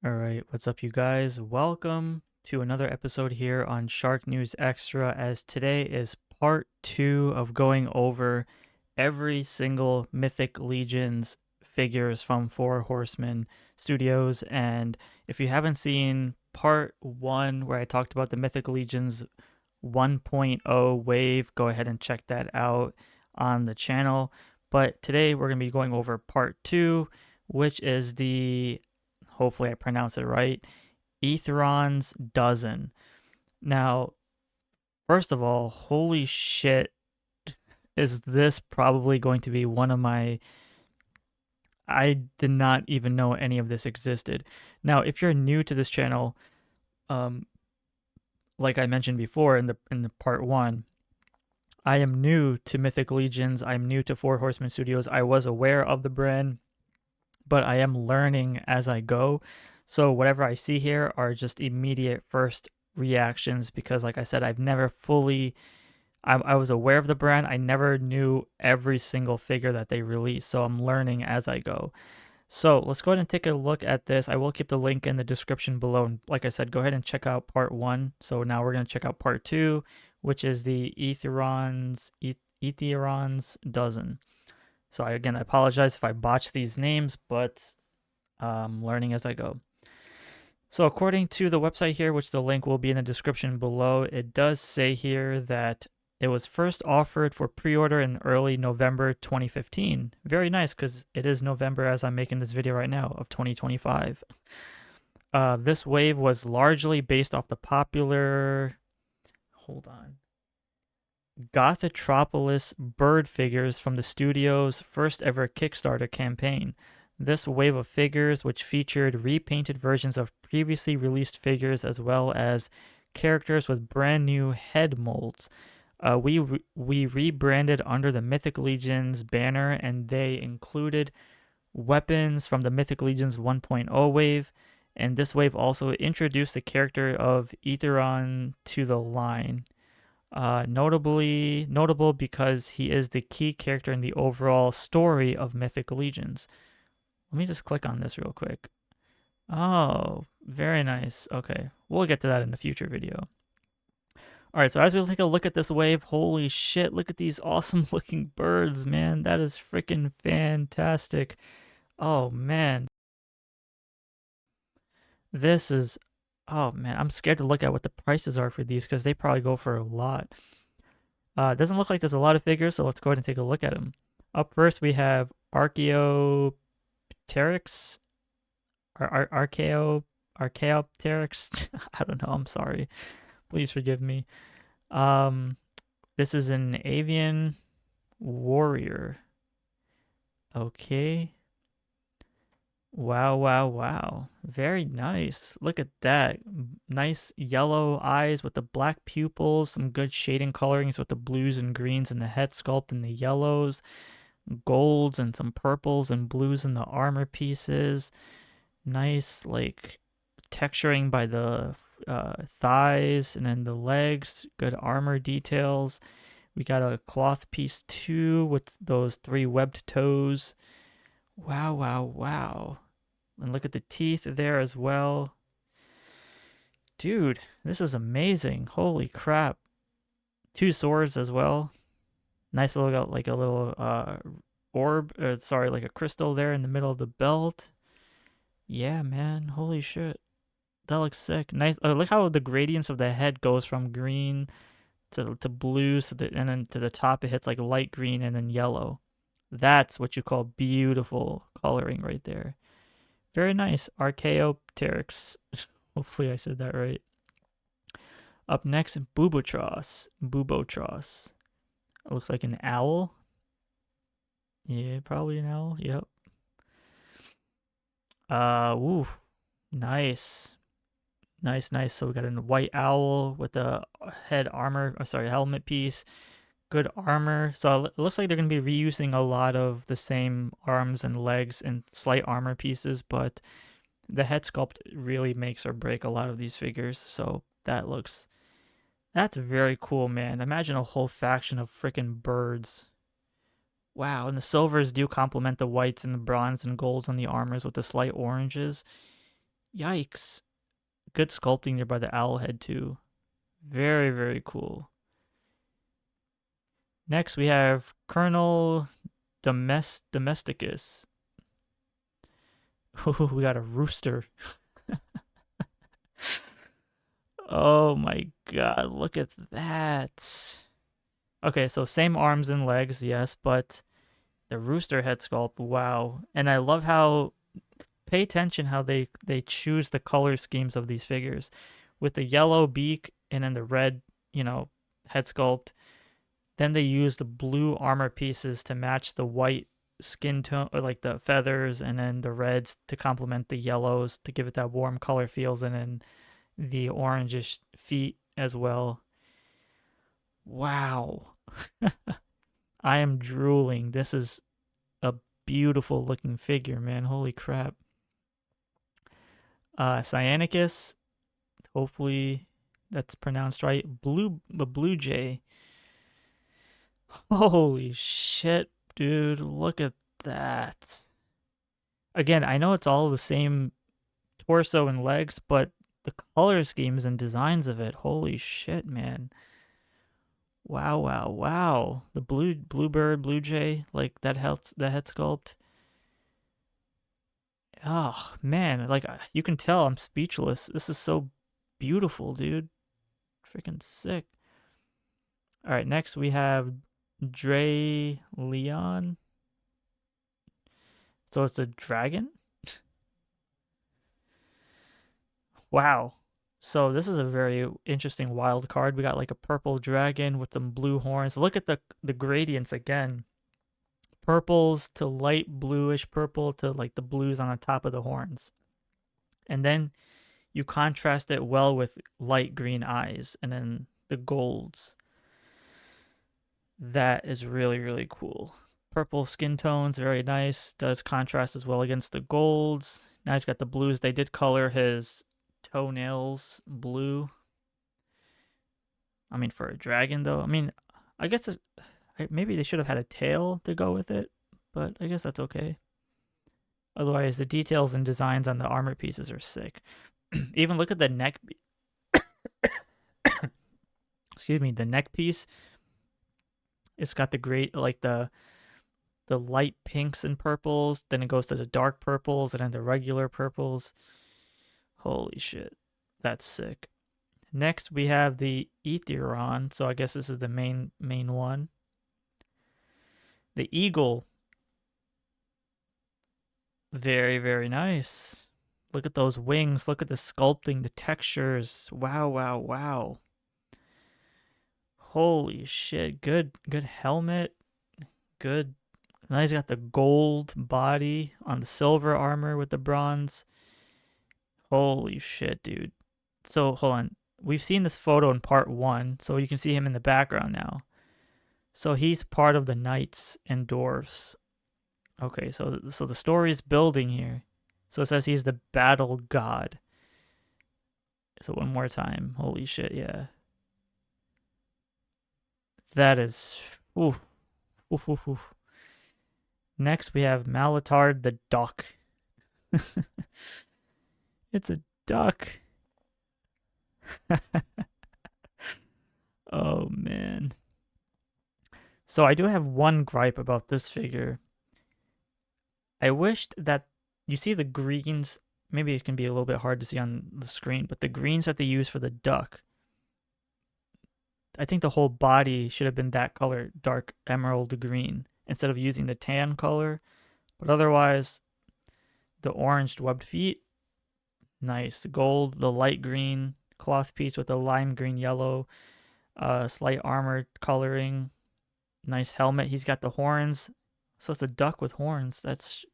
Alright, what's up, you guys? Welcome to another episode here on SHARKNEWZ XTRA, as today is part 2 of going over every single Mythic Legions figures from Four Horsemen Studios. And if you haven't seen part 1, where I talked about the Mythic Legions 1.0 wave, go ahead and check that out on the channel. But today we're going to be going over part 2, which is the, hopefully I pronounce it right, Eathyron's dozen. Now, first of all, holy shit, is this probably going to be one of my... I did not even know any of this existed. Now, if you're new to this channel, like I mentioned before in the part 1, I am new to Mythic Legions. I'm new to Four Horsemen Studios. I was aware of the brand, but I am learning as I go. So whatever I see here are just immediate first reactions because, like I said, I've never fully... I was aware of the brand. I never knew every single figure that they released, so I'm learning as I go. So let's go ahead and take a look at this. I will keep the link in the description below. And like I said, go ahead and check out part 1. So now we're going to check out part 2, which is the Eathyron's dozen. So again, I apologize if I botch these names, but I'm learning as I go. So according to the website here, which the link will be in the description below, it does say here that it was first offered for pre-order in early November 2015. Very nice, because it is November as I'm making this video right now of 2025. This wave was largely based off the popular... Hold on. Gothotropolis bird figures from the studio's first ever Kickstarter campaign. This wave of figures, which featured repainted versions of previously released figures as well as characters with brand new head molds. We rebranded under the Mythic Legions banner, and they included weapons from the Mythic Legions 1.0 wave, and this wave also introduced the character of Eathyron to the line. Notable because he is the key character in the overall story of Mythic Legions. Let me just click on this real quick. Oh, very nice. Okay, we'll get to that in a future video. All right, so as we take a look at this wave, holy shit, look at these awesome looking birds, man. That is freaking fantastic. Oh, man. This is... Oh, man, I'm scared to look at what the prices are for these because they probably go for a lot. It doesn't look like there's a lot of figures, so let's go ahead and take a look at them. Up first, we have Archaeopterix. Archaeopterix. I don't know, I'm sorry. Please forgive me. This is an avian warrior. Okay. Wow, wow, wow. Very nice. Look at that. Nice yellow eyes with the black pupils, some good shading colorings with the blues and greens and the head sculpt and the yellows, golds and some purples and blues in the armor pieces. Nice, like, texturing by the thighs and then the legs. Good armor details. We got a cloth piece too with those 3 webbed toes. Wow, wow, wow. And look at the teeth there as well. Dude, this is amazing. Holy crap. 2 swords as well. Nice little, like a little orb, like a crystal there in the middle of the belt. Yeah, man. Holy shit. That looks sick. Nice. Look how the gradients of the head goes from green to blue, and then to the top it hits like light green and then yellow. That's what you call beautiful coloring right there. Very nice. Archaeopterix. Hopefully I said that right. Up next, Bubotros. Bubotros. It looks like an owl. Yeah, probably an owl. Yep. Woo. Nice. Nice, nice. So we got a white owl with a head armor, helmet piece. Good armor. So it looks like they're going to be reusing a lot of the same arms and legs and slight armor pieces, but the head sculpt really makes or break a lot of these figures. So that's very cool, man. Imagine a whole faction of freaking birds. Wow, and the silvers do complement the whites and the bronze and golds on the armors with the slight oranges. Yikes. Good sculpting there by the owl head too. Very, very cool. Next we have Colonel Domesticus. Oh, we got a rooster. Oh my god, look at that. Okay, so same arms and legs, yes, but the rooster head sculpt, wow. And I love how, pay attention how they choose the color schemes of these figures. With the yellow beak and then the red, head sculpt. Then they use the blue armor pieces to match the white skin tone, or like the feathers, and then the reds to complement the yellows to give it that warm color feels, and then the orangish feet as well. Wow. I am drooling. This is a beautiful looking figure, man. Holy crap. Cyanicus, hopefully that's pronounced right. The blue jay. Holy shit, dude. Look at that. Again, I know it's all the same torso and legs, but the color schemes and designs of it, holy shit, man. Wow, wow, wow. The bluebird, blue jay, like that head sculpt. Oh, man, like you can tell I'm speechless. This is so beautiful, dude. Freaking sick. All right, next we have Drayleeon. So it's a dragon? Wow. So this is a very interesting wild card. We got like a purple dragon with some blue horns. Look at the gradients again. Purples to light bluish purple to like the blues on the top of the horns. And then you contrast it well with light green eyes and then the golds. That is really, really cool. Purple skin tones, very nice. Does contrast as well against the golds. Now he's got the blues. They did color his toenails blue. I mean, for a dragon, though, I mean, I guess maybe they should have had a tail to go with it, but I guess that's okay. Otherwise, the details and designs on the armor pieces are sick. Even look at the neck. Excuse me, the neck piece. It's got the great, like the light pinks and purples. Then it goes to the dark purples and then the regular purples. Holy shit, that's sick. Next, we have the Eathyron. So I guess this is the main one. The eagle. Very, very nice. Look at those wings. Look at the sculpting, the textures. Wow, wow, wow. Holy shit. Good helmet. Good. Now he's got the gold body on the silver armor with the bronze. Holy shit, dude. So, hold on. We've seen this photo in part 1, so you can see him in the background now. So he's part of the knights and dwarves. Okay, so the story is building here. So it says he's the battle god. So one more time. Holy shit, yeah. That is... Oof. Oof, oof, oof. Next, we have Mallatard the Duck. It's a duck. Oh, man. So I do have one gripe about this figure. I wished that, you see the greens, maybe it can be a little bit hard to see on the screen, but the greens that they use for the duck, I think the whole body should have been that color, dark emerald green, instead of using the tan color. But otherwise, the orange webbed feet, nice. Gold, the light green cloth piece with the lime green yellow, slight armor coloring, nice helmet. He's got the horns. So it's a duck with horns. He's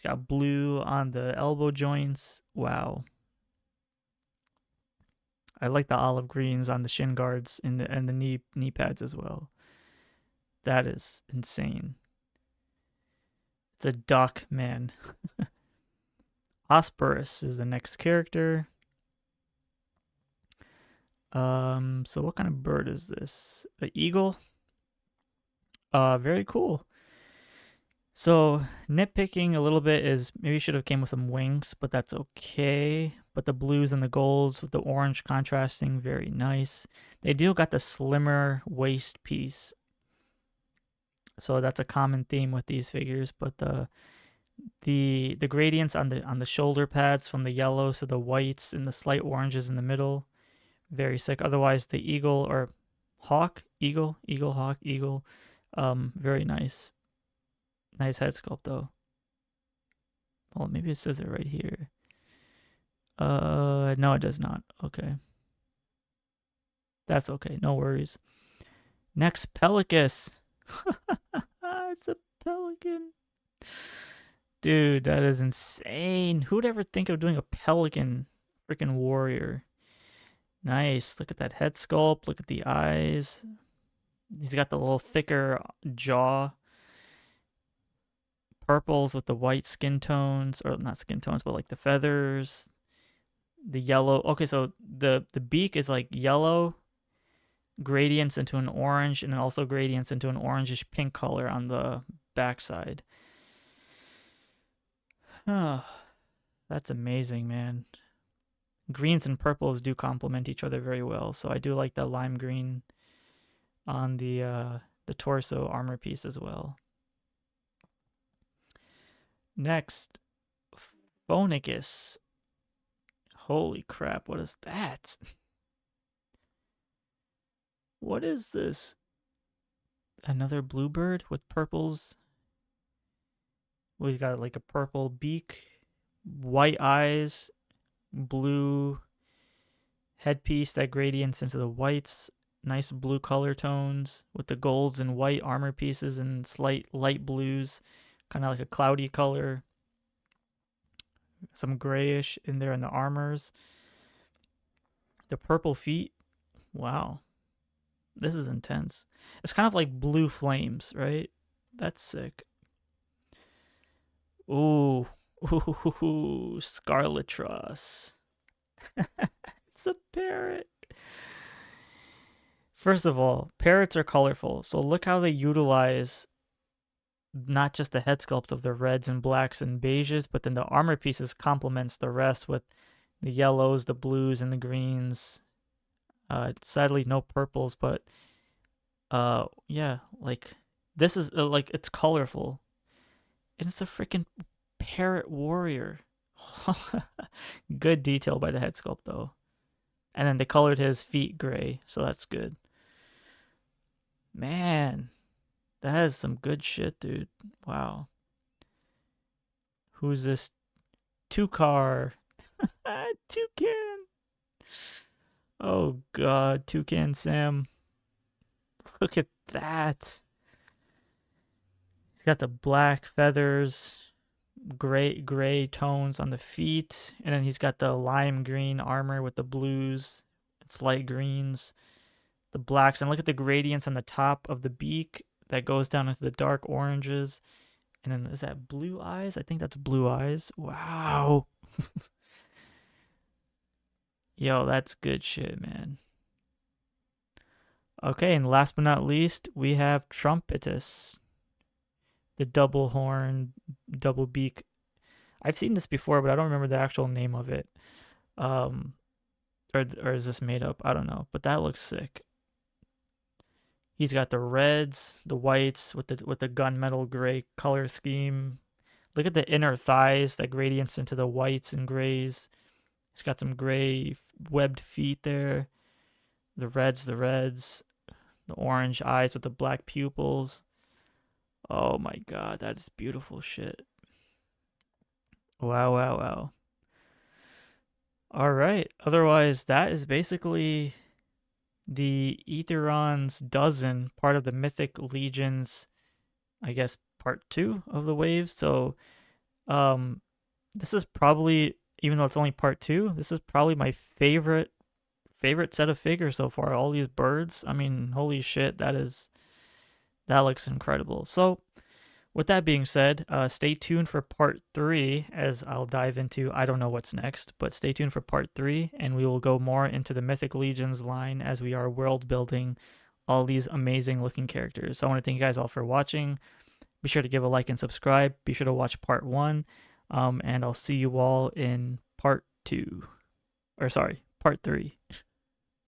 got blue on the elbow joints. Wow. I like the olive greens on the shin guards and the knee pads as well. That is insane. It's a duck, man. Osperus is the next character. So what kind of bird is this? An eagle? Very cool. So nitpicking a little bit is maybe should have came with some wings, but that's okay. But the blues and the golds with the orange contrasting, very nice. They do got the slimmer waist piece, so that's a common theme with these figures. But the gradients on the shoulder pads from the yellows to the whites and the slight oranges in the middle, very sick. Otherwise, the eagle or hawk, eagle, hawk, eagle, very nice. Nice head sculpt though. Well, maybe it says it right here. No, it does not. Okay. That's okay. No worries. Next, Pelecus. It's a pelican. Dude, that is insane. Who'd ever think of doing a pelican freaking warrior? Nice. Look at that head sculpt. Look at the eyes. He's got the little thicker jaw. Purples with the white skin tones, or not skin tones, but like the feathers. The yellow. Okay, so the beak is like yellow, gradients into an orange, and then also gradients into an orangish pink color on the backside. Oh, that's amazing, man. Greens and purples do complement each other very well, so I do like the lime green on the torso armor piece as well. Next, Phoenicus. Holy crap, what is that? What is this? Another bluebird with purples. We've got like a purple beak, white eyes, blue headpiece that gradients into the whites. Nice blue color tones with the golds and white armor pieces and slight light blues, kind of like a cloudy color. Some grayish in there in the armors. The purple feet. Wow. This is intense. It's kind of like blue flames, right? That's sick. Ooh. Ooh, Scarlestross. It's a parrot. First of all, parrots are colorful, so look how they utilize not just the head sculpt of the reds and blacks and beiges, but then the armor pieces complements the rest with the yellows, the blues, and the greens. Sadly, no purples, but yeah, like this is like it's colorful, and it's a freaking parrot warrior. Good detail by the head sculpt though, and then they colored his feet gray, so that's good. Man, that is some good shit, dude. Wow. Who's this? Tourcarr. Toucan. Oh god, Toucan Sam. Look at that. He's got the black feathers, gray tones on the feet, and then he's got the lime green armor with the blues. It's light greens, the blacks, and look at the gradients on the top of the beak that goes down into the dark oranges. And then is that blue eyes? I think that's blue eyes. Wow. Yo, that's good shit, man. Okay, and last but not least, we have Trumpetus, the double horn, double beak. I've seen this before, but I don't remember the actual name of it. Or is this made up? I don't know, but that looks sick. He's got the reds, the whites with the gunmetal gray color scheme. Look at the inner thighs that gradients into the whites and grays. He's got some gray webbed feet there. The reds, the orange eyes with the black pupils. Oh my god, that is beautiful shit. Wow, wow, wow. All right. Otherwise, that is basically the Eathyron's dozen, part of the Mythic Legions, I guess part 2 of the wave. So, this is probably, even though it's only part 2, this is probably my favorite set of figures so far. All these birds, I mean, holy shit, that looks incredible. So, with that being said, stay tuned for part 3 as I'll dive into, I don't know what's next, but stay tuned for part 3 and we will go more into the Mythic Legions line as we are world building all these amazing looking characters. So I want to thank you guys all for watching. Be sure to give a like and subscribe. Be sure to watch part 1. And I'll see you all in part 2. Or sorry, part 3.